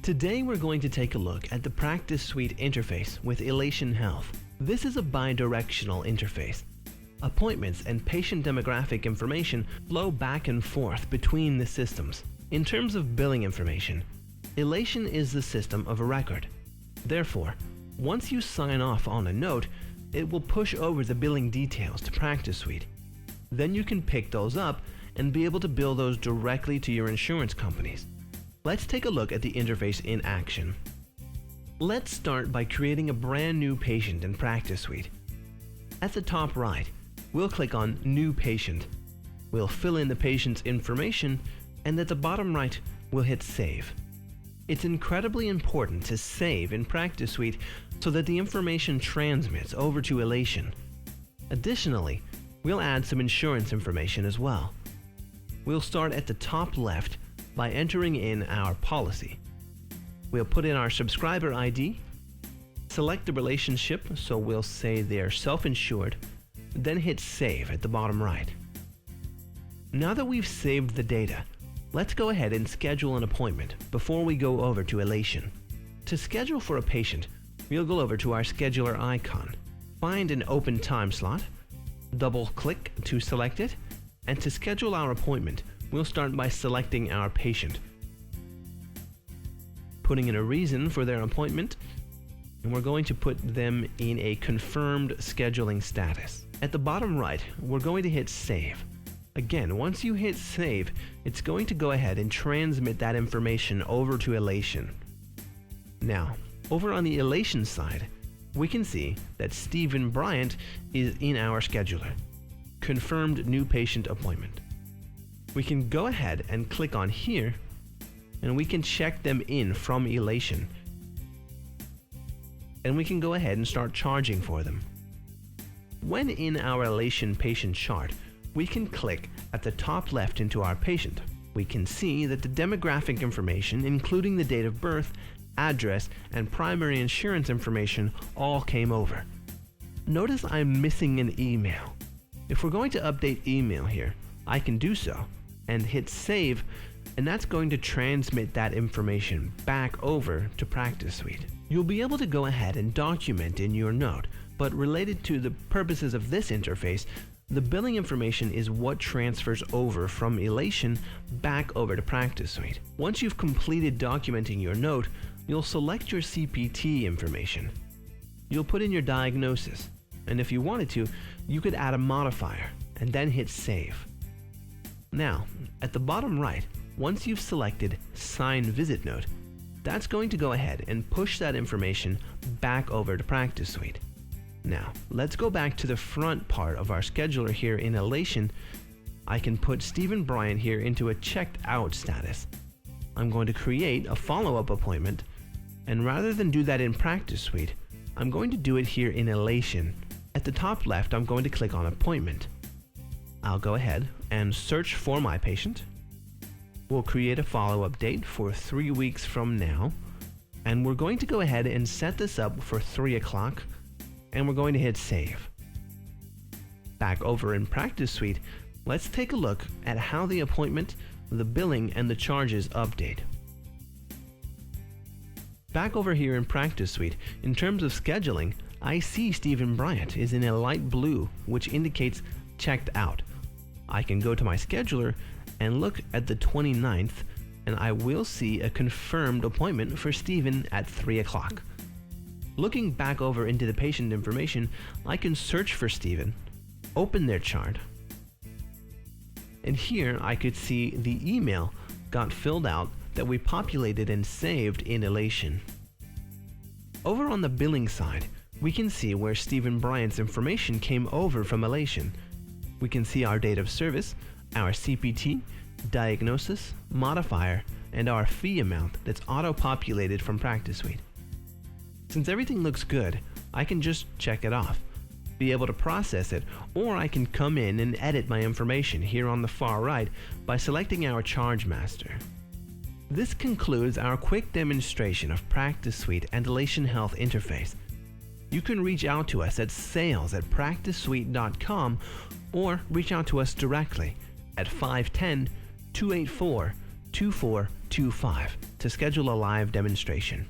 Today we're going to take a look at the PracticeSuite interface with Elation Health. This is a bidirectional interface. Appointments and patient demographic information flow back and forth between the systems. In terms of billing information, Elation is the system of record. Therefore, once you sign off on a note, it will push over the billing details to PracticeSuite. Then you can pick those up and be able to bill those directly to your insurance companies. Let's take a look at the interface in action. Let's start by creating a brand new patient in PracticeSuite. At the top right, we'll click on New Patient. We'll fill in the patient's information, and at the bottom right, we'll hit Save. It's incredibly important to save in PracticeSuite so that the information transmits over to Elation. Additionally, we'll add some insurance information as well. We'll start at the top left by entering in our policy. We'll put in our subscriber ID, select the relationship, so we'll say they're self-insured, then hit Save at the bottom right. Now that we've saved the data, let's go ahead and schedule an appointment before we go over to Elation. To schedule for a patient, we'll go over to our scheduler icon, find an open time slot, double-click to select it, and to schedule our appointment, we'll start by selecting our patient, putting in a reason for their appointment, and we're going to put them in a confirmed scheduling status. At the bottom right, we're going to hit Save. Again, once you hit Save, it's going to go ahead and transmit that information over to Elation. Now, over on the Elation side, we can see that Stephen Bryant is in our scheduler. Confirmed new patient appointment. We can go ahead and click on here, and we can check them in from Elation. And we can go ahead and start charging for them. When in our Elation patient chart, we can click at the top left into our patient. We can see that the demographic information, including the date of birth, address, and primary insurance information all came over. Notice I'm missing an email. If we're going to update email here, I can do so and hit Save, and that's going to transmit that information back over to PracticeSuite. You'll be able to go ahead and document in your note, but related to the purposes of this interface, the billing information is what transfers over from Elation back over to PracticeSuite. Once you've completed documenting your note, you'll select your CPT information. You'll put in your diagnosis, and if you wanted to, you could add a modifier and then hit Save. Now, at the bottom right, once you've selected Sign Visit Note, that's going to go ahead and push that information back over to PracticeSuite. Now, let's go back to the front part of our scheduler here in Elation. I can put Stephen Bryant here into a checked out status. I'm going to create a follow-up appointment, and rather than do that in PracticeSuite, I'm going to do it here in Elation. At the top left, I'm going to click on Appointment. I'll go ahead and search for my patient. We'll create a follow-up date for 3 weeks from now, and we're going to go ahead and set this up for 3 o'clock, and we're going to hit Save. Back over in PracticeSuite, let's take a look at how the appointment, the billing, and the charges update. Back over here in PracticeSuite, in terms of scheduling, I see Stephen Bryant is in a light blue, which indicates checked out. I can go to my scheduler and look at the 29th, and I will see a confirmed appointment for Stephen at 3 o'clock. Looking back over into the patient information, I can search for Stephen, open their chart, and here I could see the email got filled out that we populated and saved in Elation. Over on the billing side, we can see where Stephen Bryant's information came over from Elation. We can see our date of service, our CPT, diagnosis, modifier, and our fee amount that's auto-populated from PracticeSuite. Since everything looks good, I can just check it off, be able to process it, or I can come in and edit my information here on the far right by selecting our Charge Master. This concludes our quick demonstration of PracticeSuite and Elation Health interface. You can reach out to us at sales@practicesuite.com or reach out to us directly at 510-284-2424. 825 to schedule a live demonstration.